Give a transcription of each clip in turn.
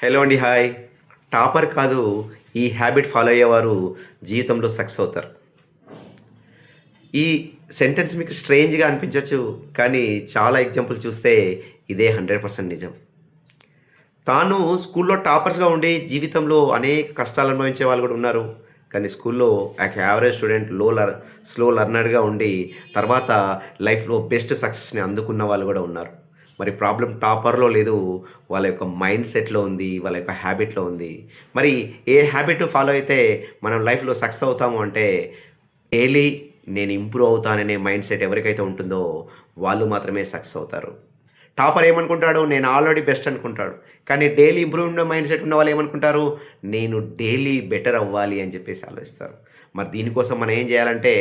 Hello అండి, hi. Topper కాదు, ఈ హ్యాబిట్ ఫాలో అయ్యేవారు జీవితంలో సక్సెస్ అవుతారు. ఈ సెంటెన్స్ మీకు స్ట్రేంజ్‌గా అనిపించొచ్చు. కానీ చాలా ఎగ్జాంపుల్స్ చూస్తే ఇదే 100% నిజం. తాను స్కూల్‌లో టాపర్స్‌గా ఉండి జీవితంలో అనేక కష్టాలు అనుభవించే వాళ్ళు కూడా ఉన్నారు. కానీ స్కూల్‌లో యావరేజ్ స్టూడెంట్ స్లో లెర్నర్‌గా ఉండి తర్వాత లైఫ్‌లో బెస్ట్ సక్సెస్‌ని అందుకున్న వాళ్ళు కూడా ఉన్నారు. మరి ప్రాబ్లమ్ టాపర్‌లో లేదు. వాళ్ళ యొక్క మైండ్ సెట్‌లో ఉంది. వాళ్ళ యొక్క హ్యాబిట్‌లో ఉంది. మరి ఏ హ్యాబిట్ ఫాలో అయితే మనం లైఫ్‌లో సక్సెస్ అవుతాము అంటే డైలీ నేను ఇంప్రూవ్ అవుతాననే మైండ్ సెట్ ఎవరికైతే ఉంటుందో వాళ్ళు మాత్రమే సక్సెస్ అవుతారు. టాపర్ ఏమనుకుంటాడు? నేను ఆల్రెడీ బెస్ట్ అనుకుంటాడు. కానీ డైలీ ఇంప్రూవ్ ఉన్న మైండ్ సెట్ ఉన్న వాళ్ళు ఏమనుకుంటారు? నేను డైలీ బెటర్ అవ్వాలి అని చెప్పేసి ఆలోచిస్తారు. మరి దీనికోసం మనం ఏం చేయాలంటే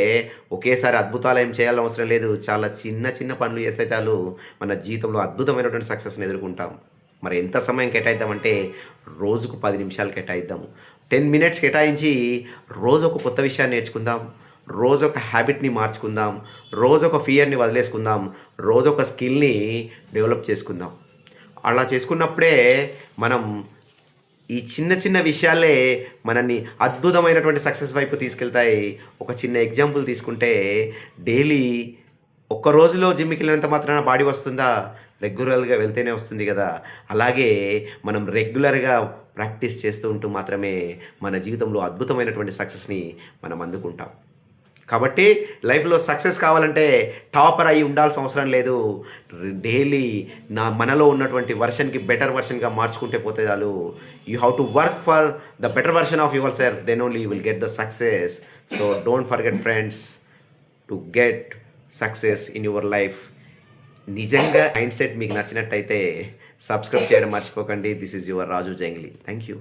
ఒకేసారి అద్భుతాలు ఏం చేయాల్సిన అవసరం లేదు. చాలా చిన్న చిన్న పనులు చేస్తే చాలు మన జీవితంలో అద్భుతమైనటువంటి సక్సెస్‌ని ఎదుర్కొంటాం. మరి ఎంత సమయం కేటాయిద్దామంటే రోజుకు 10 నిమిషాలు కేటాయిద్దాము. 10 మినిట్స్ కేటాయించి రోజు ఒక కొత్త విషయాన్ని నేర్చుకుందాం. రోజొక హ్యాబిట్‌ని మార్చుకుందాం. రోజొక ఫియర్‌ని వదిలేసుకుందాం. రోజొక స్కిల్‌ని డెవలప్ చేసుకుందాం. అలా చేసుకున్నప్పుడే మనం ఈ చిన్న చిన్న విషయాలే మనల్ని అద్భుతమైనటువంటి సక్సెస్ వైపు తీసుకెళ్తాయి. ఒక చిన్న ఎగ్జాంపుల్ తీసుకుంటే డైలీ ఒక్క రోజులో జిమ్‌కెళ్ళినంత మాత్రాన బాడీ వస్తుందా? రెగ్యులర్‌గా వెళ్తేనే వస్తుంది గదా! అలాగే మనం రెగ్యులర్‌గా ప్రాక్టీస్ చేస్తూ ఉంటూ మాత్రమే మన జీవితంలో అద్భుతమైనటువంటి సక్సెస్‌ని మనం అందుకుంటాం. కాబట్టి లైఫ్‌లో సక్సెస్ కావాలంటే టాపర్ అయ్యి ఉండాల్సిన అవసరం లేదు. డైలీ మనలో ఉన్నటువంటి వెర్షన్‌కి బెటర్ వెర్షన్‌గా మార్చుకుంటే పోతే చాలు. You have to work for the better version of yourself. Then only you will get the success. So don't forget friends to get success in your life. నిజంగా మైండ్ సెట్ మీకు నచ్చినట్టయితే subscribe చేయడం మర్చిపోకండి. This is your Raju Jungli. Thank you.